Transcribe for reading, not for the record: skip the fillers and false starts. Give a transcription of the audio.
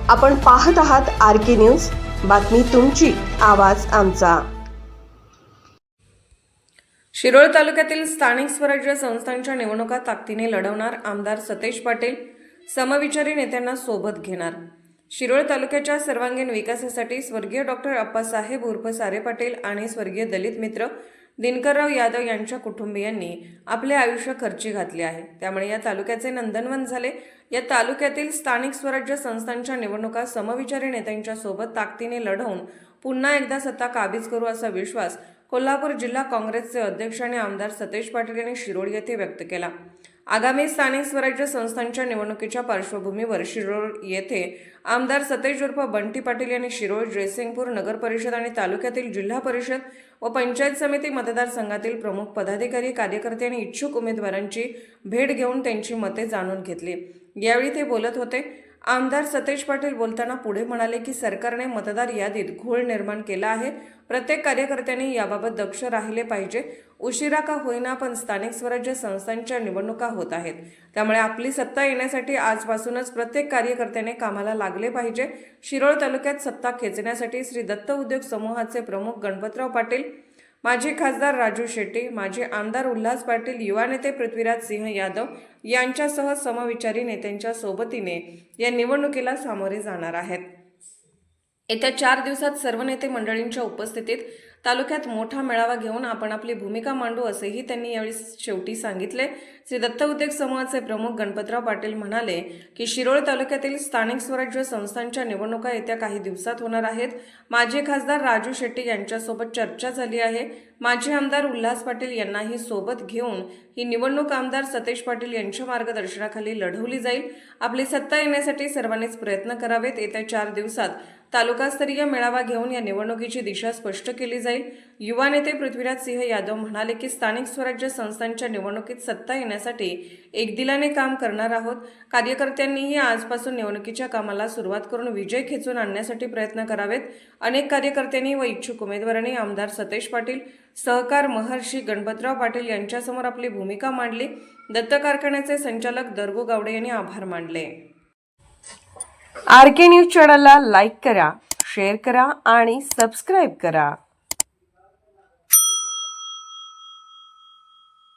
आपण पाहत आहात RK न्यूज, बातमी तुमची, आवाज आमचा। शिरोळ तालुक्यातील स्थानिक स्वराज्य संस्थांच्या निवडणुका ताकदीने लढवणार आमदार सतेज पाटील समविचारी नेत्यांना सोबत घेणार। शिरोळ तालुक्याच्या सर्वांगीण विकासासाठी स्वर्गीय डॉक्टर अप्पासाहेब उर्फ सारे पाटील आणि स्वर्गीय दलित मित्र दिनकरराव यादव यांच्या कुटुंबियांनी आपले आयुष्य खर्ची घातले आहे। त्यामुळे या तालुक्याचे नंदनवन झाले। या तालुक्यातील स्थानिक स्वराज्य संस्थांच्या निवडणुका समविचारी नेत्यांच्या सोबत ताकदीने लढवून पुन्हा एकदा सत्ता काबीज करू असा विश्वास कोल्हापूर जिल्हा काँग्रेसचे अध्यक्ष आणि आमदार सतेज पाटील यांनी शिरोळ येथे व्यक्त केला। आगामी स्थानिक स्वराज्य संस्थांच्या निवडणुकीच्या पार्श्वभूमीवर शिरोळ येथे आमदार सतेज उर्फ बंटी पाटील यांनी शिरोळ, जयसिंगपूर नगर परिषद आणि तालुक्यातील जिल्हा परिषद व पंचायत समिती मतदारसंघातील प्रमुख पदाधिकारी, कार्यकर्ते आणि इच्छुक उमेदवारांची भेट घेऊन त्यांची मते जाणून घेतली। यावेळी ते बोलत होते। आमदार सतेज पाटील बोलताना पुढे म्हणाले की सरकारने मतदार यादीत घोळ निर्माण केला आहे। प्रत्येक कार्यकर्त्यांनी याबाबत दक्ष राहिले पाहिजे। उशिरा का होईना पण स्थानिक स्वराज्य संस्थांच्या निवडणुका होत आहेत, त्यामुळे आपली सत्ता येण्यासाठी आजपासूनच प्रत्येक कार्यकर्त्याने कामाला लागले पाहिजे। शिरोळ तालुक्यात सत्ता खेचण्यासाठी श्री दत्त उद्योग समूहाचे प्रमुख गणपतराव पाटील, माजी खासदार राजू शेट्टी, माजी आमदार उल्हास पाटील, युवा नेते पृथ्वीराज सिंह यादव यांच्यासह समविचारी नेत्यांच्या सोबतीने या निवडणुकीला सामोरे जाणार आहेत। येत्या 4 दिवसात सर्व नेते मंडळींच्या उपस्थितीत तालुक्यात मोठा मेळावा घेऊन आपण आपली भूमिका मांडू असेही त्यांनी यावेळी शेवटी सांगितले। श्री दत्त उद्योग समूहाचे प्रमुख गणपतराव पाटील म्हणाले की शिरोळ तालुक्यातील स्थानिक स्वराज्य संस्थांच्या निवडणुका येत्या काही दिवसात होणार आहेत। माजी खासदार राजू शेट्टी यांच्यासोबत चर्चा झाली आहे। माजी आमदार उल्हास पाटील यांनाही सोबत घेऊन ही निवडणूक आमदार सतेज पाटील यांच्या मार्गदर्शनाखाली लढवली जाईल। आपली सत्ता येण्यासाठी सर्वांनीच प्रयत्न करावेत। येत्या 4 दिवसात तालुकास्तरीय मेळावा घेऊन या निवडणुकीची दिशा स्पष्ट केली जाईल। युवा नेते पृथ्वीराज सिंह यादव म्हणाले की स्थानिक स्वराज्य संस्थांच्या निवडणुकीत सत्ता येण्यासाठी एकदिलाने काम करणार आहोत। कार्यकर्त्यांनीही आजपासून निवडणुकीच्या कामाला सुरुवात करून विजय खेचून आणण्यासाठी प्रयत्न करावेत। अनेक कार्यकर्त्यांनी व इच्छुक उमेदवारांनी आमदार सतेज पाटील, सहकार महर्षी गणपतराव पाटील यांच्यासमोर आपली भूमिका मांडली। दत्त कारखान्याचे संचालक दरगू गावडे यांनी आभार मानले। RK न्यूज चॅनलला लाईक करा, शेअर करा आणि सबस्क्राईब करा।